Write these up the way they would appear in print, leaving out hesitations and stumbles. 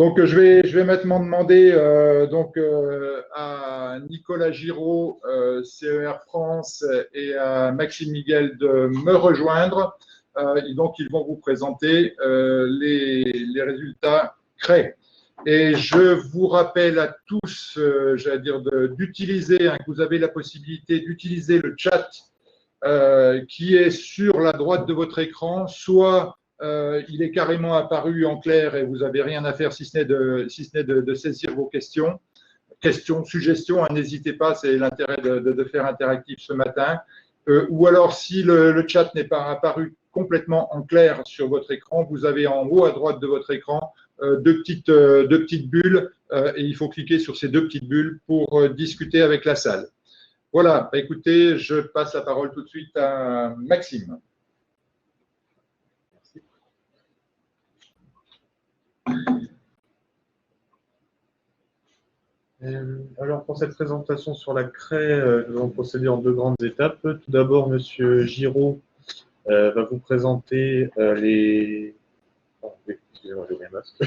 Donc, je vais maintenant demander à Nicolas Giraud, CER France, et à Maxime Miguel de me rejoindre. Donc, ils vont vous présenter les résultats CRE. Et je vous rappelle à tous, j'allais dire, d'utiliser, que vous avez la possibilité d'utiliser le chat qui est sur la droite de votre écran, soit il est carrément apparu en clair et vous n'avez rien à faire si ce n'est de saisir vos questions, suggestions, n'hésitez pas, c'est l'intérêt de faire interactif ce matin. Ou alors, si le chat n'est pas apparu complètement en clair sur votre écran, vous avez en haut à droite de votre écran deux petites bulles et il faut cliquer sur ces deux petites bulles pour discuter avec la salle. Voilà, écoutez, je passe la parole tout de suite à Maxime. Alors, pour cette présentation sur la CRE, nous allons procéder en deux grandes étapes. Tout d'abord, M. Giraud va vous présenter les… Excusez-moi, j'ai oublié un masque.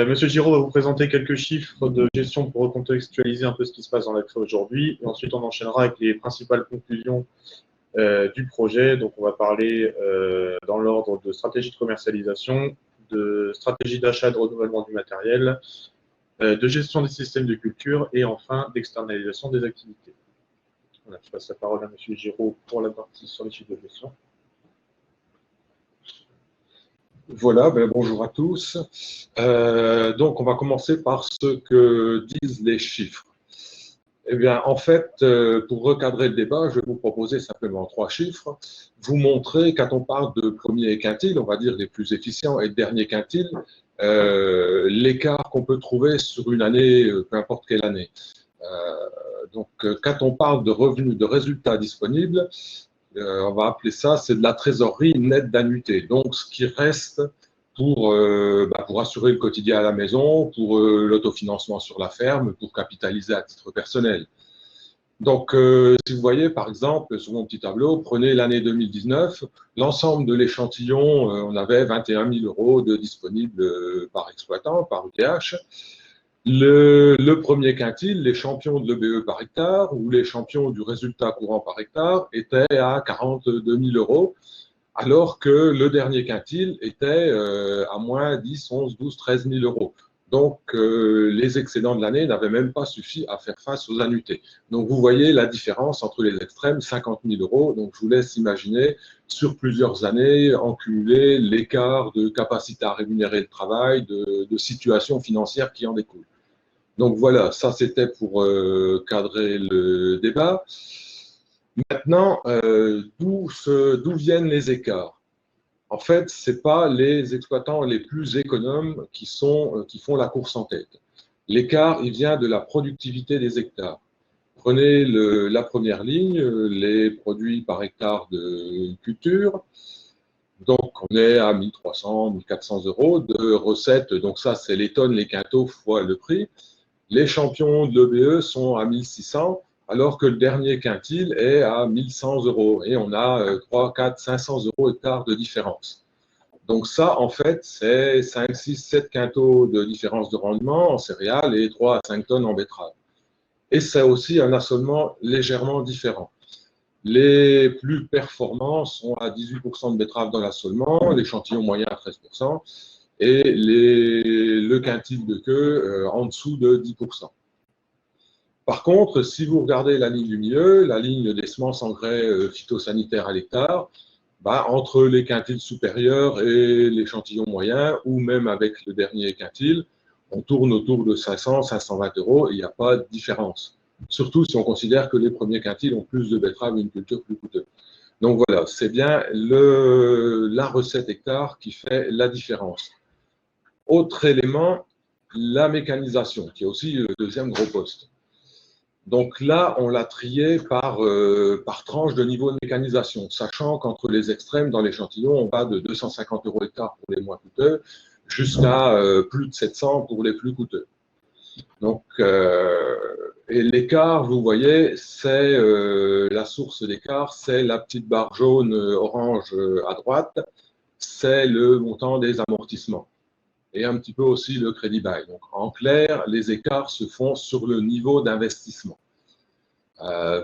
Monsieur Giraud va vous présenter quelques chiffres de gestion pour recontextualiser un peu ce qui se passe dans la CRE aujourd'hui. Et ensuite, on enchaînera avec les principales conclusions du projet. Donc, on va parler dans l'ordre de stratégie de commercialisation, de stratégie d'achat et de renouvellement du matériel, de gestion des systèmes de culture et enfin d'externalisation des activités. Voilà, je passe la parole à M. Giraud pour la partie sur les chiffres de gestion. Voilà, bonjour à tous. Donc, on va commencer par ce que disent les chiffres. Eh bien, en fait, pour recadrer le débat, je vais vous proposer simplement trois chiffres. Vous montrer, quand on parle de premier quintile, on va dire les plus efficients, et de dernier quintile, l'écart qu'on peut trouver sur une année, peu importe quelle année. Donc, quand on parle de revenus, de résultats disponibles, on va appeler ça, c'est de la trésorerie nette d'annuité. Donc, ce qui reste pour assurer le quotidien à la maison, pour l'autofinancement sur la ferme, pour capitaliser à titre personnel. Donc, si vous voyez, par exemple, sur mon petit tableau, prenez l'année 2019, l'ensemble de l'échantillon, on avait 21 000 € de disponibles par exploitant, par ETH. Le premier quintile, les champions de l'EBE par hectare ou les champions du résultat courant par hectare étaient à 42 000 €, alors que le dernier quintile était à moins 10, 11, 12, 13 000 €. Donc, les excédents de l'année n'avaient même pas suffi à faire face aux annuités. Donc, vous voyez la différence entre les extrêmes, 50 000 €. Donc, je vous laisse imaginer sur plusieurs années, en cumulé, l'écart de capacité à rémunérer le travail, de situation financière qui en découle. Donc, voilà, ça c'était pour cadrer le débat. Maintenant, d'où viennent les écarts? En fait, ce n'est pas les exploitants les plus économes qui font la course en tête. L'écart, il vient de la productivité des hectares. Prenez la première ligne, les produits par hectare de culture. Donc, on est à 1 300, 1 400 € de recettes. Donc, ça, c'est les tonnes, les quintaux fois le prix. Les champions de l'EBE sont à 1 600, alors que le dernier quintile est à 1 100 €. Et on a 3, 4, 500 € hectare de différence. Donc ça, en fait, c'est 5, 6, 7 quintaux de différence de rendement en céréales et 3 à 5 tonnes en betterave. Et c'est aussi un assolement légèrement différent. Les plus performants sont à 18% de betterave dans l'assolement, l'échantillon moyen à 13%, et le quintile de queue en dessous de 10%. Par contre, si vous regardez la ligne du milieu, la ligne des semences engrais phytosanitaires à l'hectare, entre les quintiles supérieurs et l'échantillon moyen, ou même avec le dernier quintile, on tourne autour de 500, 520 € et il n'y a pas de différence. Surtout si on considère que les premiers quintiles ont plus de betteraves et une culture plus coûteuse. Donc voilà, c'est bien la recette hectare qui fait la différence. Autre élément, la mécanisation, qui est aussi le deuxième gros poste. Donc là, on l'a trié par tranche de niveau de mécanisation, sachant qu'entre les extrêmes, dans l'échantillon, on va de 250 € hectare pour les moins coûteux, jusqu'à plus de 700 pour les plus coûteux. Donc, et l'écart, vous voyez, c'est la source d'écart, c'est la petite barre jaune orange à droite, c'est le montant des amortissements. et un petit peu aussi le crédit bail. Donc, en clair, les écarts se font sur le niveau d'investissement.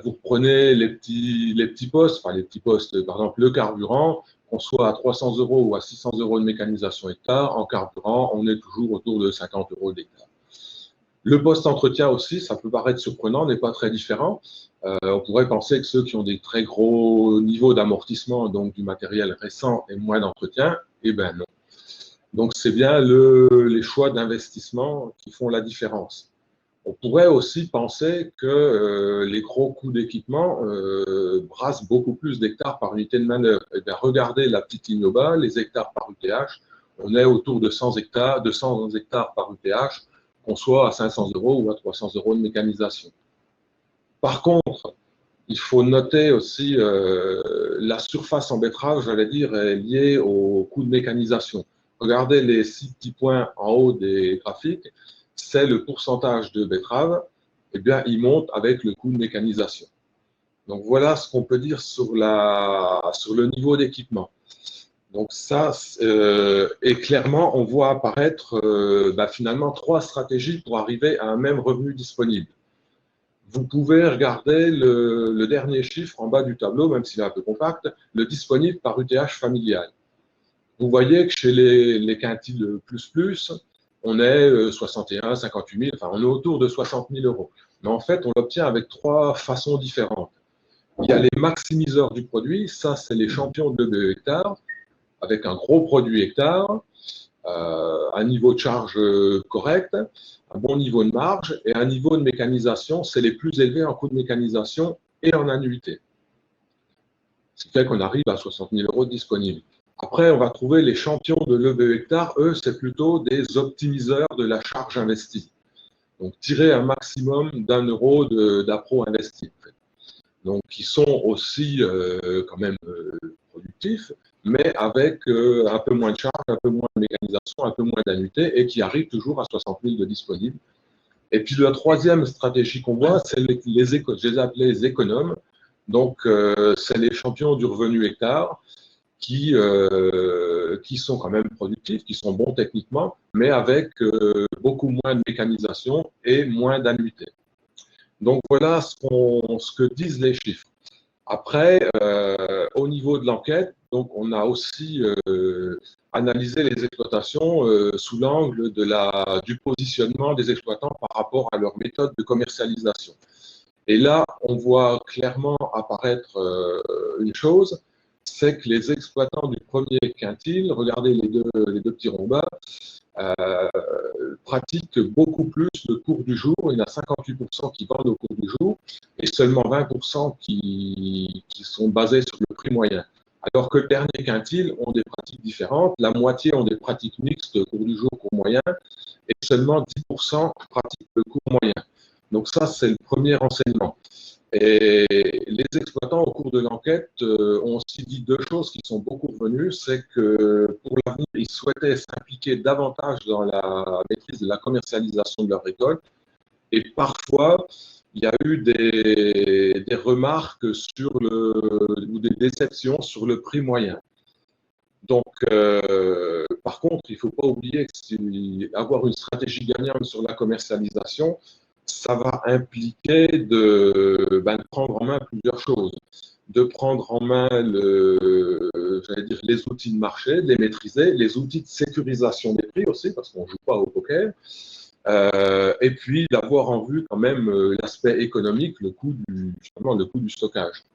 Vous prenez les petits postes, par exemple le carburant, qu'on soit à 300 € ou à 600 € de mécanisation hectare, en carburant, on est toujours autour de 50 € d'hectare. Le poste entretien aussi, ça peut paraître surprenant, n'est pas très différent. On pourrait penser que ceux qui ont des très gros niveaux d'amortissement, donc du matériel récent et moins d'entretien, eh bien non. Donc c'est bien les choix d'investissement qui font la différence. On pourrait aussi penser que les gros coûts d'équipement brassent beaucoup plus d'hectares par unité de manœuvre. Eh bien, regardez la petite ligne au bas, les hectares par UTH, on est autour de 100 hectares par UTH, qu'on soit à 500 € ou à 300 € de mécanisation. Par contre, il faut noter aussi la surface en betterave, j'allais dire, est liée au coût de mécanisation. Regardez les 6 petits points en haut des graphiques, c'est le pourcentage de betterave, eh bien, il monte avec le coût de mécanisation. Donc, voilà ce qu'on peut dire sur le niveau d'équipement. Donc, ça, et clairement, on voit apparaître finalement 3 stratégies pour arriver à un même revenu disponible. Vous pouvez regarder le dernier chiffre en bas du tableau, même s'il est un peu compact, le disponible par UTH familial. Vous voyez que chez les quintiles plus, on est 61, 58 000, enfin on est autour de 60 000 €. Mais en fait, on l'obtient avec 3 façons différentes. Il y a les maximiseurs du produit, ça c'est les champions de l'EBE hectare, avec un gros produit hectare, un niveau de charge correct, un bon niveau de marge et un niveau de mécanisation, c'est les plus élevés en coût de mécanisation et en annuité. Ce qui fait qu'on arrive à 60 000 € disponibles. Après, on va trouver les champions de l'EBE hectare, eux, c'est plutôt des optimiseurs de la charge investie. Donc, tirer un maximum d'1 € d'appro investi. Donc, qui sont aussi quand même productifs, mais avec un peu moins de charge, un peu moins de mécanisation, un peu moins d'annuité, et qui arrivent toujours à 60 000 de disponibles. Et puis, la troisième stratégie qu'on voit, c'est je les appelais les économes. Donc, c'est les champions du revenu hectare, qui sont quand même productifs, qui sont bons techniquement, mais avec beaucoup moins de mécanisation et moins d'annuité. Donc voilà ce que disent les chiffres. Après, au niveau de l'enquête, donc on a aussi analysé les exploitations sous l'angle du positionnement des exploitants par rapport à leur méthode de commercialisation. Et là, on voit clairement apparaître une chose, c'est que les exploitants du premier quintile, regardez les deux petits ronds bas, pratiquent beaucoup plus le cours du jour. Il y en a 58% qui vendent au cours du jour et seulement 20% qui sont basés sur le prix moyen. Alors que le dernier quintile ont des pratiques différentes. La moitié ont des pratiques mixtes, cours du jour, cours moyen, et seulement 10% pratiquent le cours moyen. Donc ça, c'est le premier renseignement. Et les exploitants, au cours de l'enquête, ont aussi dit 2 choses qui sont beaucoup revenues. C'est que pour l'avenir, ils souhaitaient s'impliquer davantage dans la maîtrise de la commercialisation de leur récolte. Et parfois, il y a eu des remarques ou des déceptions sur le prix moyen. Donc, par contre, il ne faut pas oublier que avoir une stratégie gagnante sur la commercialisation, ça va impliquer de prendre en main plusieurs choses. De prendre en main les outils de marché, de les maîtriser, les outils de sécurisation des prix aussi, parce qu'on ne joue pas au poker, et puis d'avoir en vue quand même l'aspect économique, le coût du stockage.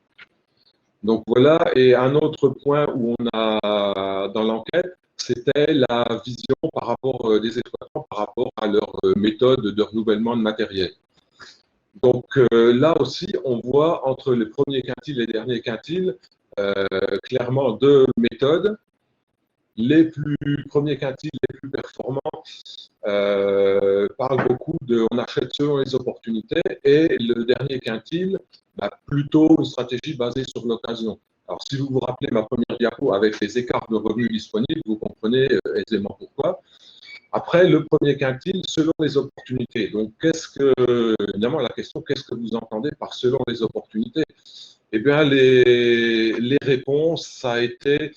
Donc voilà, et un autre point où on a dans l'enquête, c'était la vision par rapport des exploitants par rapport à leur méthode de renouvellement de matériel. Donc là aussi, on voit entre les premiers quintiles et les derniers quintiles, clairement 2 méthodes. Les premiers quintiles les plus performants parlent beaucoup on achète selon les opportunités, et le dernier quintile, plutôt une stratégie basée sur l'occasion. Alors, si vous vous rappelez ma première diapo avec les écarts de revenus disponibles, vous comprenez aisément pourquoi. Après, le premier quintile, selon les opportunités. Donc, évidemment, la question, qu'est-ce que vous entendez par selon les opportunités? Eh bien, les réponses, ça a été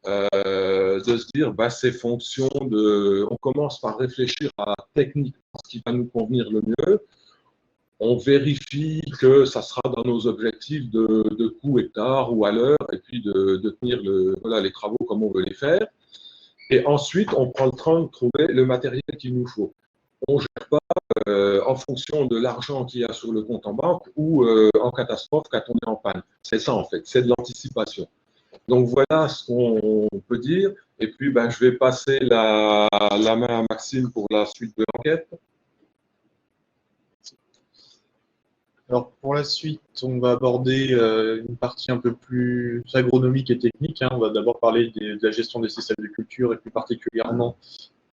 de se dire, bah, c'est fonction de... On commence par réfléchir à techniquement ce qui va nous convenir le mieux. On vérifie que ça sera dans nos objectifs de coût hectare ou à l'heure, et puis de tenir voilà, les travaux comme on veut les faire. Et ensuite, on prend le temps de trouver le matériel qu'il nous faut. On ne gère pas en fonction de l'argent qu'il y a sur le compte en banque ou en catastrophe quand on est en panne. C'est ça, en fait, c'est de l'anticipation. Donc voilà ce qu'on peut dire. Et puis, ben, je vais passer la main à Maxime pour la suite de l'enquête. Alors pour la suite, on va aborder une partie un peu plus agronomique et technique, hein. On va d'abord parler de la gestion des systèmes de culture et plus particulièrement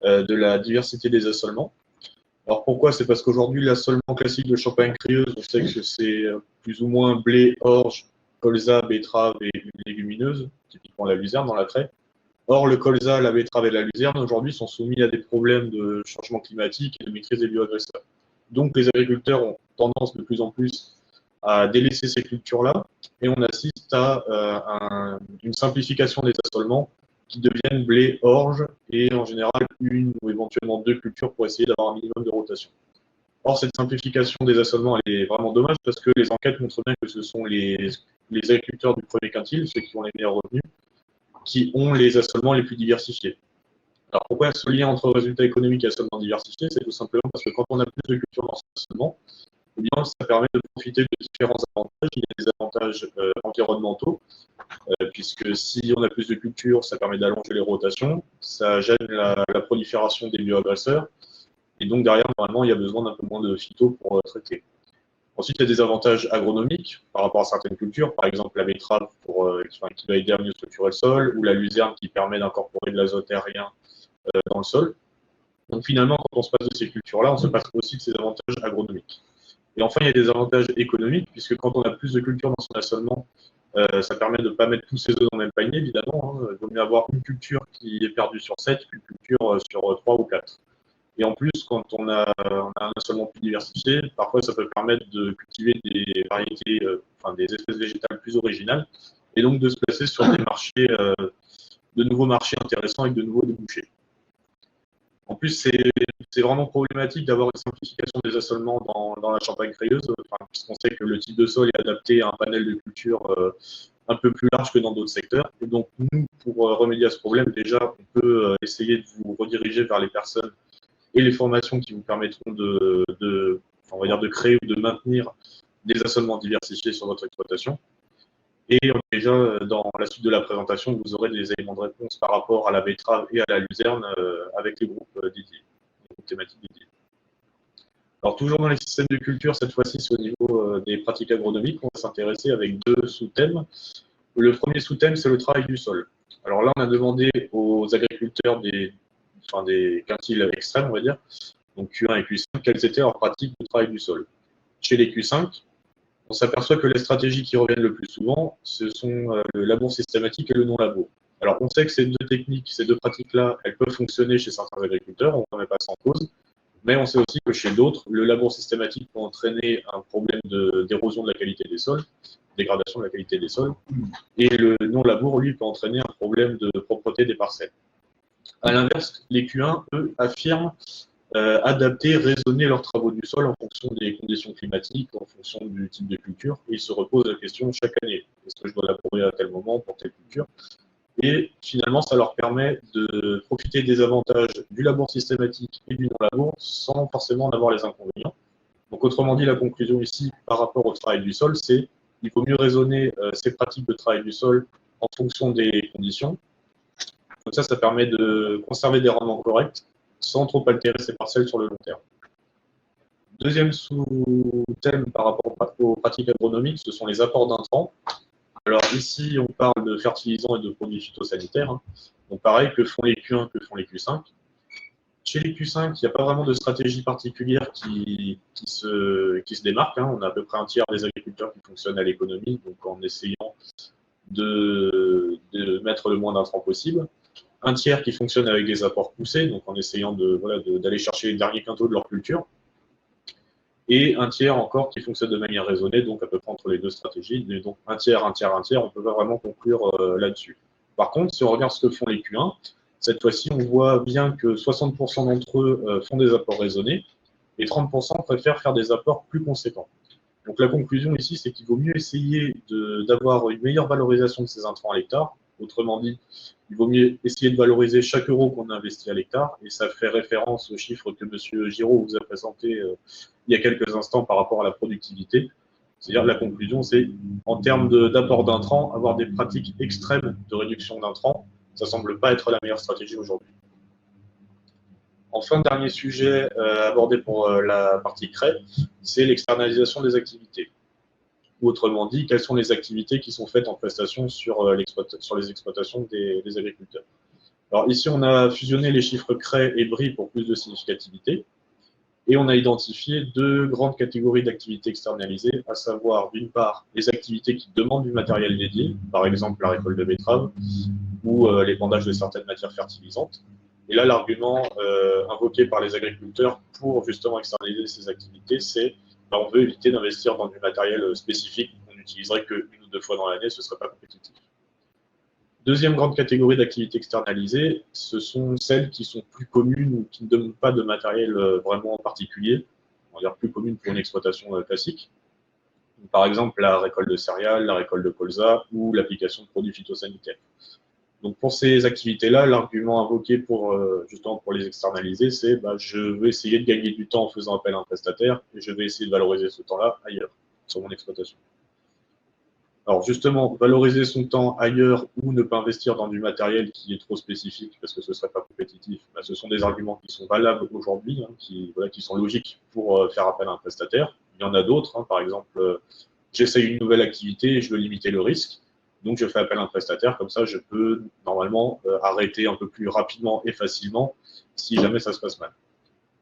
de la diversité des assolements. Alors pourquoi? C'est parce qu'aujourd'hui, l'assolement classique de Champagne-Crieuse, on sait que c'est plus ou moins blé, orge, colza, betterave et légumineuses, typiquement la luzerne dans la craie. Or, le colza, la betterave et la luzerne, aujourd'hui, sont soumis à des problèmes de changement climatique et de maîtrise des bioagresseurs. Donc, les agriculteurs ont tendance de plus en plus à délaisser ces cultures-là et on assiste à une simplification des assolements qui deviennent blé, orge et en général une ou éventuellement deux cultures pour essayer d'avoir un minimum de rotation. Or, cette simplification des assolements, elle est vraiment dommage parce que les enquêtes montrent bien que ce sont les agriculteurs du premier quintile, ceux qui ont les meilleurs revenus, qui ont les assolements les plus diversifiés. Alors pourquoi ce lien entre résultats économiques et assolements diversifiés? C'est tout simplement parce que quand on a plus de culture dans cet assolement, eh bien, ça permet de profiter de différents avantages. Il y a des avantages environnementaux, puisque si on a plus de culture, ça permet d'allonger les rotations, ça gêne la prolifération des bioagresseurs, et donc derrière, normalement, il y a besoin d'un peu moins de phyto pour traiter. Ensuite, il y a des avantages agronomiques par rapport à certaines cultures, par exemple la betterave qui va aider à mieux structurer le sol, ou la luzerne qui permet d'incorporer de l'azote aérien dans le sol. Donc finalement, quand on se passe de ces cultures-là, on se passe aussi de ces avantages agronomiques. Et enfin, il y a des avantages économiques, puisque quand on a plus de culture dans son assolement, ça permet de ne pas mettre tous ses œufs dans le même panier, évidemment. Hein. Il vaut mieux avoir une culture qui est perdue sur 7 qu'une culture sur 3 ou 4. Et en plus, quand on a un assolement plus diversifié, parfois ça peut permettre de cultiver des variétés, des espèces végétales plus originales, et donc de se placer sur des marchés, de nouveaux marchés intéressants avec de nouveaux débouchés. En plus, c'est vraiment problématique d'avoir une simplification des assolements dans la Champagne-Crieuse, puisqu'on sait que le type de sol est adapté à un panel de culture un peu plus large que dans d'autres secteurs. Et donc, nous, pour remédier à ce problème, déjà, on peut essayer de vous rediriger vers les personnes et les formations qui vous permettront on va dire de créer ou de maintenir des assolements diversifiés sur votre exploitation. Et déjà, dans la suite de la présentation, vous aurez des éléments de réponse par rapport à la betterave et à la luzerne avec les groupes dédiés, les groupes thématiques dédiés. Alors, toujours dans les systèmes de culture, cette fois-ci, c'est au niveau des pratiques agronomiques. On va s'intéresser avec deux sous-thèmes. Le premier sous-thème, c'est le travail du sol. Alors là, on a demandé aux agriculteurs des quintiles extrêmes, on va dire, donc Q1 et Q5, quelles étaient leurs pratiques de travail du sol. Chez les Q5, on s'aperçoit que les stratégies qui reviennent le plus souvent, ce sont le labour systématique et le non-labour. Alors, on sait que ces deux techniques, ces deux pratiques-là, elles peuvent fonctionner chez certains agriculteurs, on ne remet pas ça en cause, mais on sait aussi que chez d'autres, le labour systématique peut entraîner un problème d'érosion de la qualité des sols, dégradation de la qualité des sols, et le non-labour, lui, peut entraîner un problème de propreté des parcelles. À l'inverse, les Q1, eux, affirment adapter, raisonner leurs travaux du sol en fonction des conditions climatiques, en fonction du type de culture, et ils se reposent la question chaque année, est-ce que je dois labourer à tel moment pour telle culture? Et finalement, ça leur permet de profiter des avantages du labour systématique et du non-labour sans forcément en avoir les inconvénients. Donc autrement dit, la conclusion ici par rapport au travail du sol, c'est qu'il faut mieux raisonner ces pratiques de travail du sol en fonction des conditions. Donc ça permet de conserver des rendements corrects sans trop altérer ses parcelles sur le long terme. Deuxième sous-thème par rapport aux pratiques agronomiques, ce sont les apports d'intrants. Alors ici, on parle de fertilisants et de produits phytosanitaires. Hein. Donc pareil, que font les Q1, que font les Q5. Chez les Q5, il n'y a pas vraiment de stratégie particulière qui se démarque. Hein. On a à peu près un tiers des agriculteurs qui fonctionnent à l'économie, donc en essayant de mettre le moins d'intrants possible. Un tiers qui fonctionne avec des apports poussés, donc en essayant d'aller chercher les derniers quintaux de leur culture, et un tiers encore qui fonctionne de manière raisonnée, donc à peu près entre les deux stratégies, donc un tiers, on peut pas vraiment conclure là-dessus. Par contre, si on regarde ce que font les Q1, cette fois-ci, on voit bien que 60% d'entre eux font des apports raisonnés et 30% préfèrent faire des apports plus conséquents. Donc la conclusion ici, c'est qu'il vaut mieux essayer d'avoir une meilleure valorisation de ces intrants à l'hectare. Autrement dit, il vaut mieux essayer de valoriser chaque euro qu'on investit à l'hectare, et ça fait référence au chiffre que M. Giraud vous a présenté il y a quelques instants par rapport à la productivité. C'est-à-dire la conclusion, c'est en termes d'apport d'intrants, avoir des pratiques extrêmes de réduction d'intrants, ça ne semble pas être la meilleure stratégie aujourd'hui. Enfin, dernier sujet abordé pour la partie CRE, c'est l'externalisation des activités. Ou autrement dit, quelles sont les activités qui sont faites en prestation sur les exploitations des agriculteurs. Alors ici, on a fusionné les chiffres CRE et BRI pour plus de significativité, et on a identifié deux grandes catégories d'activités externalisées, à savoir d'une part les activités qui demandent du matériel dédié, par exemple la récolte de betteraves ou l'épandage de certaines matières fertilisantes. Et là, l'argument invoqué par les agriculteurs pour justement externaliser ces activités, c'est on veut éviter d'investir dans du matériel spécifique qu'on n'utiliserait qu'une ou deux fois dans l'année, ce ne serait pas compétitif. Deuxième grande catégorie d'activités externalisées, ce sont celles qui sont plus communes ou qui ne demandent pas de matériel vraiment particulier, on va dire plus communes pour une exploitation classique. Par exemple, la récolte de céréales, la récolte de colza ou l'application de produits phytosanitaires. Donc pour ces activités-là, l'argument invoqué justement pour les externaliser, c'est je veux essayer de gagner du temps en faisant appel à un prestataire et je vais essayer de valoriser ce temps-là ailleurs, sur mon exploitation. Alors justement, valoriser son temps ailleurs ou ne pas investir dans du matériel qui est trop spécifique parce que ce ne serait pas compétitif, ce sont des arguments qui sont valables aujourd'hui, qui sont logiques pour faire appel à un prestataire. Il y en a d'autres, par exemple, j'essaye une nouvelle activité et je veux limiter le risque. Donc, je fais appel à un prestataire, comme ça, je peux normalement arrêter un peu plus rapidement et facilement si jamais ça se passe mal.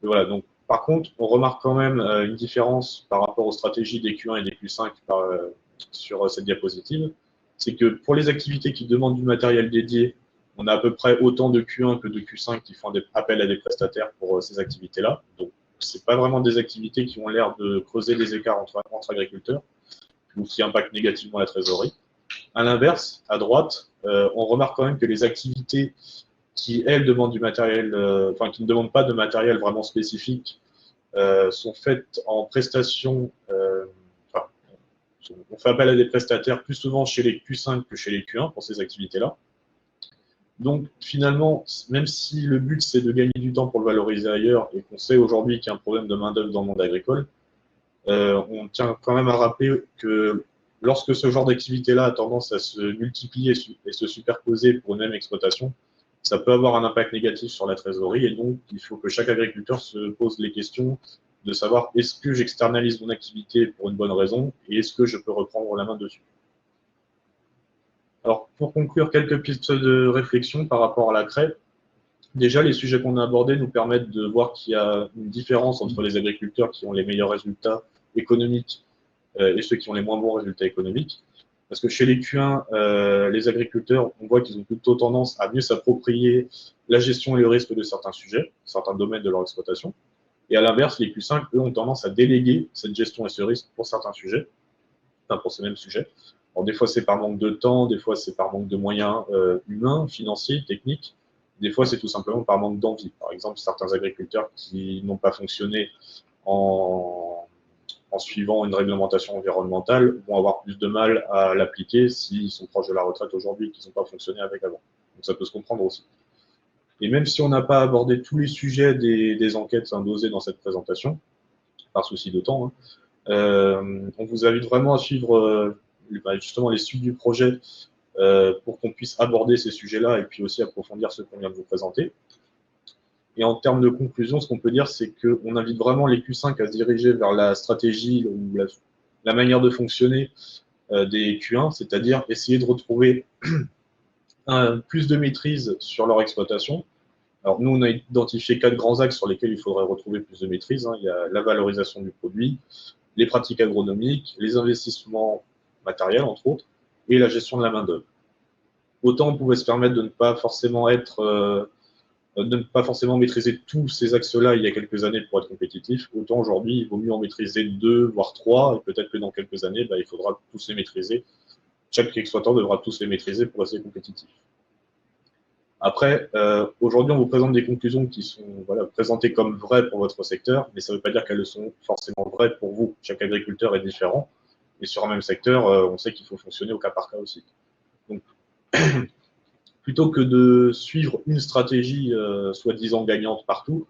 Et voilà, donc, par contre, on remarque quand même une différence par rapport aux stratégies des Q1 et des Q5 sur cette diapositive. C'est que pour les activités qui demandent du matériel dédié, on a à peu près autant de Q1 que de Q5 qui font appel à des prestataires pour ces activités-là. Donc, ce n'est pas vraiment des activités qui ont l'air de creuser les écarts entre agriculteurs ou qui impactent négativement la trésorerie. À l'inverse, à droite, on remarque quand même que les activités qui, elles, demandent du matériel, qui ne demandent pas de matériel vraiment spécifique, sont faites en prestation. On fait appel à des prestataires plus souvent chez les Q5 que chez les Q1 pour ces activités-là. Donc, finalement, même si le but, c'est de gagner du temps pour le valoriser ailleurs et qu'on sait aujourd'hui qu'il y a un problème de main-d'œuvre dans le monde agricole, on tient quand même à rappeler que lorsque ce genre d'activité-là a tendance à se multiplier et se superposer pour une même exploitation, ça peut avoir un impact négatif sur la trésorerie et donc il faut que chaque agriculteur se pose les questions de savoir est-ce que j'externalise mon activité pour une bonne raison et est-ce que je peux reprendre la main dessus. Alors, pour conclure, quelques pistes de réflexion par rapport à la CRE. Déjà, les sujets qu'on a abordés nous permettent de voir qu'il y a une différence entre les agriculteurs qui ont les meilleurs résultats économiques et ceux qui ont les moins bons résultats économiques. Parce que chez les Q1, les agriculteurs, on voit qu'ils ont plutôt tendance à mieux s'approprier la gestion et le risque de certains sujets, certains domaines de leur exploitation. Et à l'inverse, les Q5, eux, ont tendance à déléguer cette gestion et ce risque pour certains sujets, enfin pour ces mêmes sujets. Alors, des fois, c'est par manque de temps, des fois, c'est par manque de moyens humains, financiers, techniques. Des fois, c'est tout simplement par manque d'envie. Par exemple, certains agriculteurs qui n'ont pas fonctionné en suivant une réglementation environnementale vont avoir plus de mal à l'appliquer s'ils sont proches de la retraite aujourd'hui et qu'ils n'ont pas fonctionné avec avant. Donc ça peut se comprendre aussi. Et même si on n'a pas abordé tous les sujets des enquêtes dosées dans cette présentation, par souci de temps, on vous invite vraiment à suivre justement les suites du projet pour qu'on puisse aborder ces sujets-là et puis aussi approfondir ce qu'on vient de vous présenter. Et en termes de conclusion, ce qu'on peut dire, c'est qu'on invite vraiment les Q5 à se diriger vers la stratégie ou la manière de fonctionner des Q1, c'est-à-dire essayer de retrouver plus de maîtrise sur leur exploitation. Alors nous, on a identifié 4 grands axes sur lesquels il faudrait retrouver plus de maîtrise. Il y a la valorisation du produit, les pratiques agronomiques, les investissements matériels, entre autres, et la gestion de la main-d'œuvre. Autant on pouvait se permettre de ne pas forcément maîtriser tous ces axes-là il y a quelques années pour être compétitif, autant aujourd'hui, il vaut mieux en maîtriser 2, voire 3, et peut-être que dans quelques années, il faudra tous les maîtriser. Chaque exploitant devra tous les maîtriser pour rester compétitif. Après, aujourd'hui, on vous présente des conclusions qui sont présentées comme vraies pour votre secteur, mais ça ne veut pas dire qu'elles sont forcément vraies pour vous. Chaque agriculteur est différent. Et sur un même secteur, on sait qu'il faut fonctionner au cas par cas aussi. Donc, plutôt que de suivre une stratégie soi-disant gagnante partout,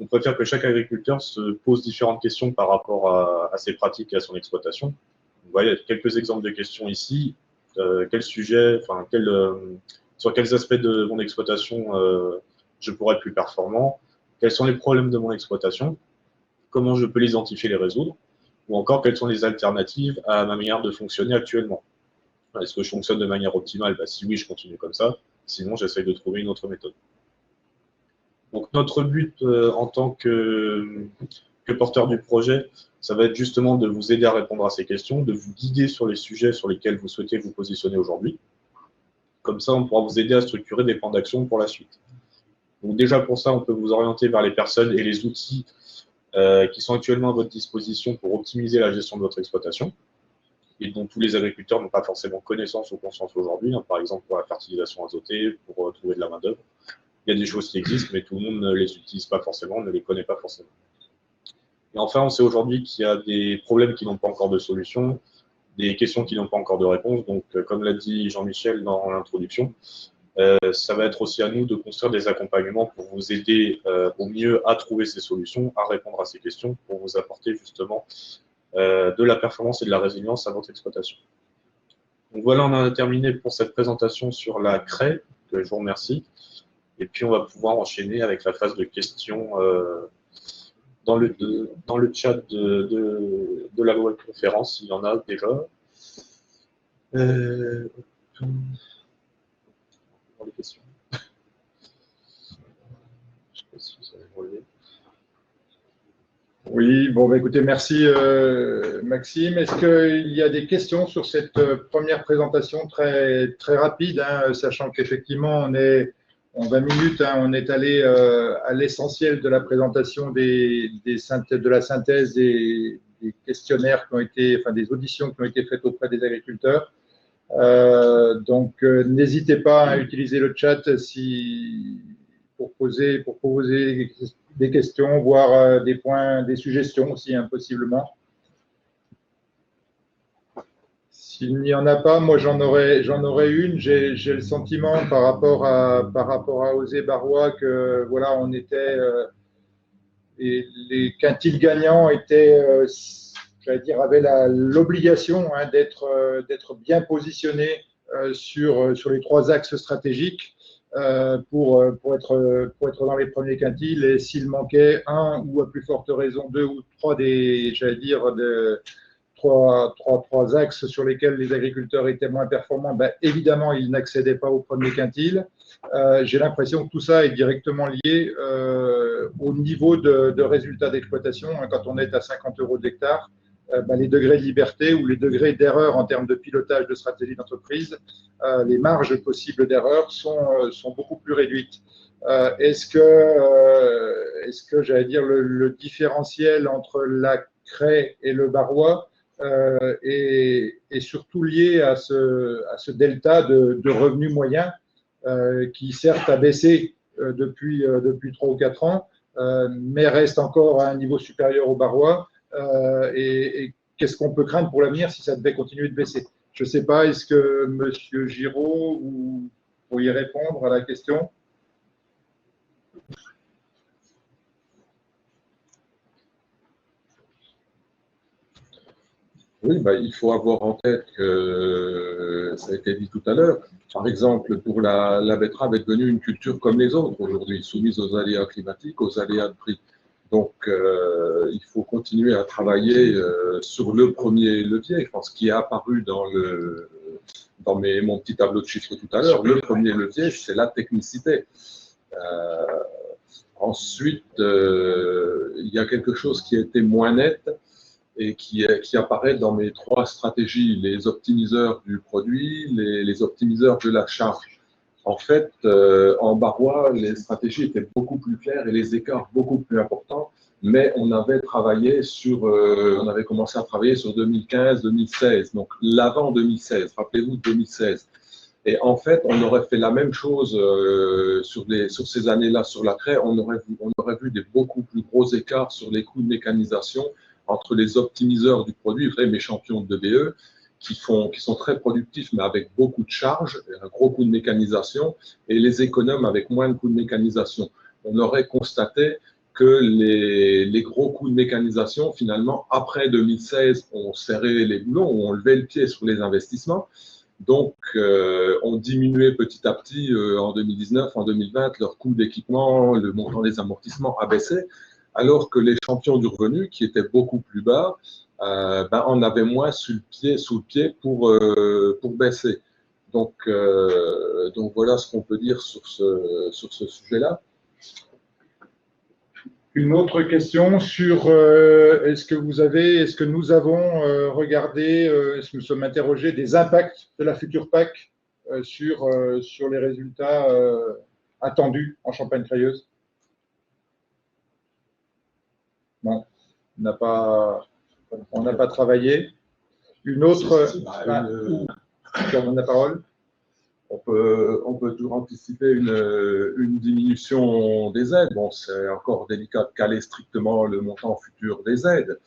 on préfère que chaque agriculteur se pose différentes questions par rapport à ses pratiques et à son exploitation. Donc, voilà, quelques exemples de questions ici. Quel sujet, sur quels aspects de mon exploitation je pourrais être plus performant? Quels sont les problèmes de mon exploitation? Comment je peux les identifier et les résoudre? Ou encore, quelles sont les alternatives à ma manière de fonctionner actuellement? Est-ce que je fonctionne de manière optimale? Si oui, je continue comme ça. Sinon, j'essaye de trouver une autre méthode. Donc, notre but en tant que porteur du projet, ça va être justement de vous aider à répondre à ces questions, de vous guider sur les sujets sur lesquels vous souhaitez vous positionner aujourd'hui. Comme ça, on pourra vous aider à structurer des plans d'action pour la suite. Donc déjà, pour ça, on peut vous orienter vers les personnes et les outils qui sont actuellement à votre disposition pour optimiser la gestion de votre exploitation et dont tous les agriculteurs n'ont pas forcément connaissance ou conscience aujourd'hui, hein, par exemple pour la fertilisation azotée, pour trouver de la main-d'œuvre. Il y a des choses qui existent, mais tout le monde ne les utilise pas forcément, ne les connaît pas forcément. Et enfin, on sait aujourd'hui qu'il y a des problèmes qui n'ont pas encore de solution, des questions qui n'ont pas encore de réponse. Donc, comme l'a dit Jean-Michel dans l'introduction, ça va être aussi à nous de construire des accompagnements pour vous aider au mieux à trouver ces solutions, à répondre à ces questions, pour vous apporter justement de la performance et de la résilience à votre exploitation. Donc voilà, on a terminé pour cette présentation sur la craie, que je vous remercie. Et puis, on va pouvoir enchaîner avec la phase de questions dans le chat de la web conférence, il y en a déjà. Les questions. Je sais pas si vous avez relevé. Oui, bon, écoutez, merci Maxime. Est-ce qu'il y a des questions sur cette première présentation très, très rapide, hein, sachant qu'effectivement, en 20 minutes, hein, on est allé à l'essentiel de la présentation de la synthèse des questionnaires qui ont été, enfin des auditions qui ont été faites auprès des agriculteurs. Donc, n'hésitez pas à utiliser le chat pour poser des questions, voire des points, des suggestions aussi, hein, possiblement. S'il n'y en a pas, moi j'en aurais une. J'ai le sentiment par rapport à Osée Barrois que voilà, on était les quintiles gagnants étaient, j'allais dire, avaient l'obligation hein, d'être bien positionnés sur les 3 axes stratégiques pour être dans les premiers quintiles. Et s'il manquait un ou à plus forte raison 2 ou 3 j'allais dire, trois axes sur lesquels les agriculteurs étaient moins performants, ben, évidemment, ils n'accédaient pas au premier quintile. J'ai l'impression que tout ça est directement lié au niveau de résultats d'exploitation. Quand on est à 50 € de l'hectare, ben, les degrés de liberté ou les degrés d'erreur en termes de pilotage de stratégie d'entreprise, les marges possibles d'erreur sont beaucoup plus réduites. Est-ce que j'allais dire, le différentiel entre la craie et le barrois est surtout lié à ce delta de revenus moyens qui certes a baissé depuis 3 ou 4 ans, mais reste encore à un niveau supérieur au barrois. Et qu'est-ce qu'on peut craindre pour l'avenir si ça devait continuer de baisser? Je ne sais pas, est-ce que M. Giraud, vous pourriez répondre à la question? Oui, il faut avoir en tête que ça a été dit tout à l'heure. Par exemple, pour la betterave est devenue une culture comme les autres aujourd'hui, soumise aux aléas climatiques, aux aléas de prix. Donc, il faut continuer à travailler sur le premier levier. Je pense qu'il est apparu dans mon petit tableau de chiffres tout à l'heure. Le premier levier, c'est la technicité. Ensuite, il y a quelque chose qui a été moins net et qui apparaît dans mes 3 stratégies, les optimiseurs du produit, les optimiseurs de la charge. En fait, en barrois, les stratégies étaient beaucoup plus claires et les écarts beaucoup plus importants, mais on avait commencé à travailler sur 2015-2016, donc l'avant 2016, rappelez-vous 2016. Et en fait, on aurait fait la même chose sur ces années-là sur la craie. On aurait vu beaucoup plus gros écarts sur les coûts de mécanisation entre les optimiseurs du produit, mes champions de BE, qui sont très productifs, mais avec beaucoup de charges, un gros coût de mécanisation, et les économes avec moins de coûts de mécanisation. On aurait constaté que les gros coûts de mécanisation, finalement, après 2016, ont serré les boulons, ont levé le pied sur les investissements. Donc, on diminuait petit à petit en 2019, en 2020, leur coût d'équipement, le montant des amortissements a baissé, alors que les champions du revenu, qui étaient beaucoup plus bas, on avait moins sous le pied pour baisser. Donc voilà ce qu'on peut dire sur ce sujet-là. Une autre question sur est-ce que nous avons regardé, est-ce que nous sommes interrogés des impacts de la future PAC sur les résultats attendus en Champagne-Crayeuse? Non, on n'a pas travaillé. Une autre. Tu en donnes la parole. On peut toujours anticiper une diminution des aides. Bon, c'est encore délicat de caler strictement le montant futur des aides,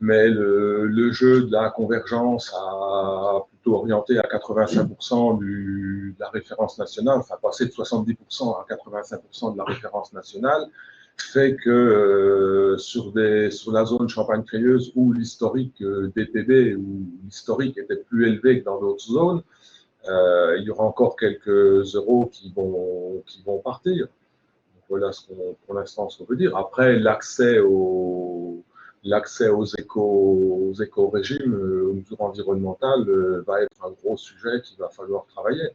mais le jeu de la convergence a plutôt orienté à 85% de la référence nationale, enfin passer de 70% à 85% de la référence nationale, fait que sur la zone Champagne-Crayeuse où l'historique DPB ou l'historique était plus élevé que dans d'autres zones, il y aura encore quelques euros qui vont partir. Donc, voilà pour l'instant ce qu'on peut dire. Après, l'accès aux éco-régimes, aux mesures environnementales, va être un gros sujet qu'il va falloir travailler.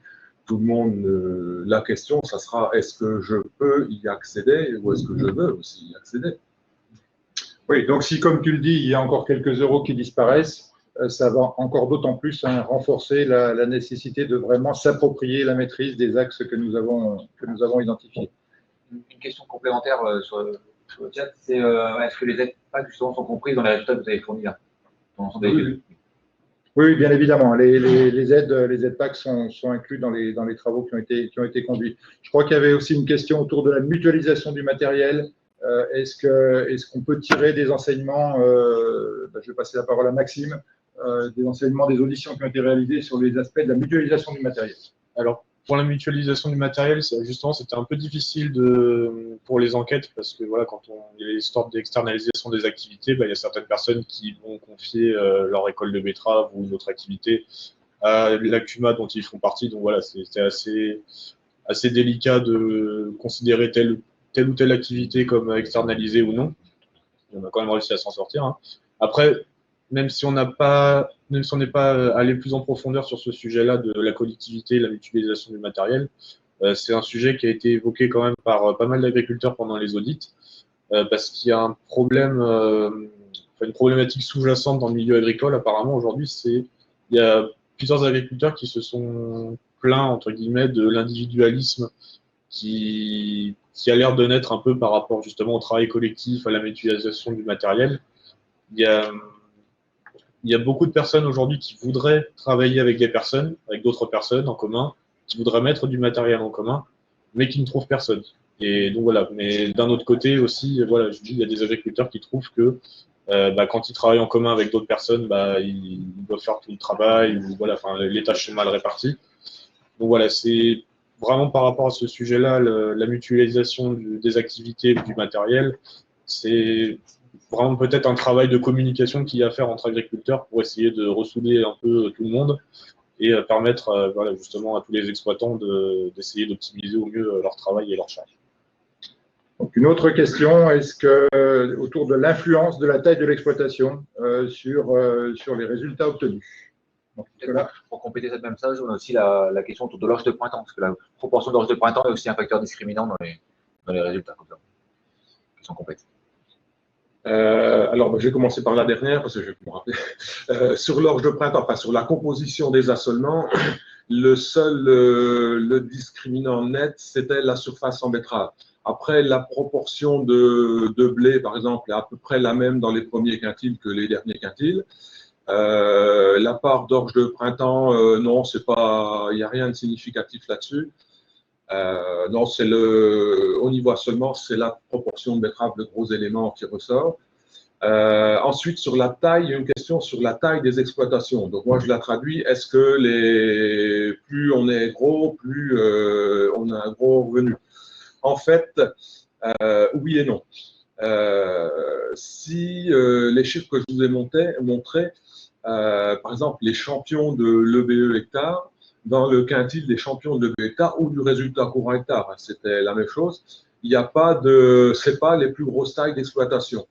Tout le monde, la question, ça sera est-ce que je peux y accéder ou est-ce que je veux aussi y accéder? Oui, donc si, comme tu le dis, il y a encore quelques euros qui disparaissent, ça va encore d'autant plus renforcer la nécessité de vraiment s'approprier la maîtrise des axes que nous avons identifiés. Une question complémentaire sur le chat, c'est est-ce que les aides PAC justement sont comprises dans les résultats que vous avez fournis là? Oui, bien évidemment. Les aides PAC sont inclus dans les travaux qui ont été conduits. Je crois qu'il y avait aussi une question autour de la mutualisation du matériel. Est-ce qu'on peut tirer des enseignements, je vais passer la parole à Maxime, des enseignements des auditions qui ont été réalisées sur les aspects de la mutualisation du matériel? Alors, pour la mutualisation du matériel, justement, c'était un peu difficile pour les enquêtes parce que voilà, quand il y a l'histoire d'externalisation des activités, il y a certaines personnes qui vont confier leur école de betterave ou une autre activité à l'ACUMA dont ils font partie. Donc voilà, c'était assez délicat de considérer telle ou telle activité comme externalisée ou non. On a quand même réussi à s'en sortir. Hein. Après, même si on n'est pas allé plus en profondeur sur ce sujet-là de la collectivité, la mutualisation du matériel, c'est un sujet qui a été évoqué quand même par pas mal d'agriculteurs pendant les audits, parce qu'il y a un problème, une problématique sous-jacente dans le milieu agricole apparemment aujourd'hui, il y a plusieurs agriculteurs qui se sont plaints entre guillemets de l'individualisme qui a l'air de naître un peu par rapport justement au travail collectif, à la mutualisation du matériel. Il y a beaucoup de personnes aujourd'hui qui voudraient travailler avec d'autres personnes en commun, qui voudraient mettre du matériel en commun, mais qui ne trouvent personne. Et donc voilà. Mais d'un autre côté aussi, voilà, je dis, il y a des agriculteurs qui trouvent que quand ils travaillent en commun avec d'autres personnes, ils doivent faire tout le travail, ou voilà, les tâches sont mal réparties. Donc voilà, c'est vraiment par rapport à ce sujet-là, la mutualisation des activités du matériel, c'est vraiment peut-être un travail de communication qu'il y a à faire entre agriculteurs pour essayer de ressouder un peu tout le monde et permettre voilà, justement à tous les exploitants d'essayer d'optimiser au mieux leur travail et leur charge. Donc une autre question, autour de l'influence de la taille de l'exploitation sur les résultats obtenus? Pour compléter cette même chose, on a aussi la question autour de l'orge de printemps, parce que la proportion d'orge de printemps est aussi un facteur discriminant dans les résultats. Comme ça. Question complète. Alors, je vais commencer par la dernière, parce que je vais me rappeler. Sur l'orge de printemps, sur la composition des assolements, le discriminant net, c'était la surface en betterave. Après, la proportion de blé, par exemple, est à peu près la même dans les premiers quintiles que les derniers quintiles. La part d'orge de printemps, non, c'est pas, il n'y a rien de significatif là-dessus. Non, on y voit seulement, c'est la proportion de betteraves de gros éléments qui ressort. Ensuite, sur la taille, il y a une question sur la taille des exploitations. Donc, moi, je la traduis. Est-ce que plus on est gros, plus on a un gros revenu? En fait, oui et non. Si les chiffres que je vous ai montrés, par exemple, les champions de l'EBE hectare, dans le quintile des champions de l'EBE hectare ou du résultat courant hectare, c'était la même chose. Il n'y a pas de, c'est pas les plus grosses tailles d'exploitation.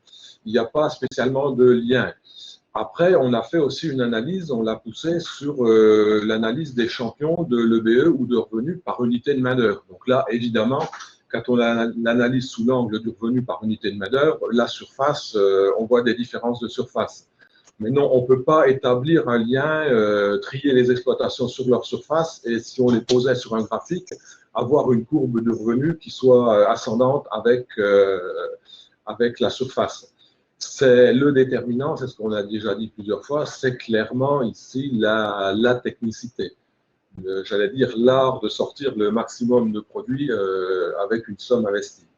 Il n'y a pas spécialement de lien. Après, on a fait aussi une analyse, on l'a poussé sur l'analyse des champions de l'EBE ou de revenus par unité de main-d'œuvre. Donc là, évidemment, quand on l'analyse sous l'angle du revenu par unité de main-d'œuvre, la surface, on voit des différences de surface. Mais non, on ne peut pas établir un lien, trier les exploitations sur leur surface et si on les posait sur un graphique, avoir une courbe de revenu qui soit ascendante avec la surface. C'est le déterminant, c'est ce qu'on a déjà dit plusieurs fois, c'est clairement ici la technicité. J'allais dire l'art de sortir le maximum de produits avec une somme investie.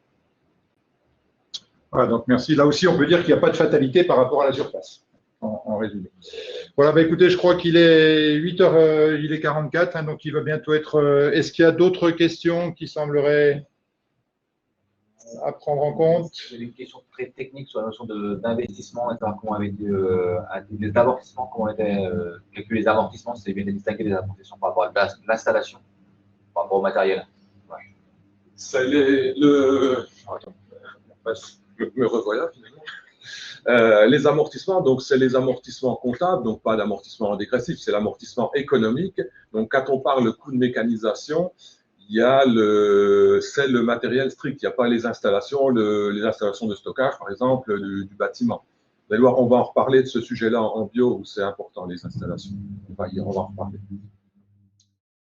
Voilà, donc merci. Là aussi, on peut dire qu'il n'y a pas de fatalité par rapport à la surface, en résumé. Voilà, bah écoutez, je crois qu'il est 8h, il est 44, hein, donc il va bientôt être… Est-ce qu'il y a d'autres questions qui sembleraient à prendre en compte? J'ai une question très technique sur la notion d'investissement et savoir comment avait été, des amortissements, comment étaient calculés les amortissements, c'est bien de distinguer les amortissements par rapport à l'installation, par rapport au matériel. Ouais. C'est me revoilà finalement. Les amortissements, donc c'est les amortissements comptables, donc pas d'amortissement dégressif, c'est l'amortissement économique. Donc quand on parle de coût de mécanisation, il y a c'est le matériel strict, il n'y a pas les installations de stockage, par exemple, du bâtiment. On va en reparler de ce sujet-là en bio, où c'est important, les installations. On va en reparler.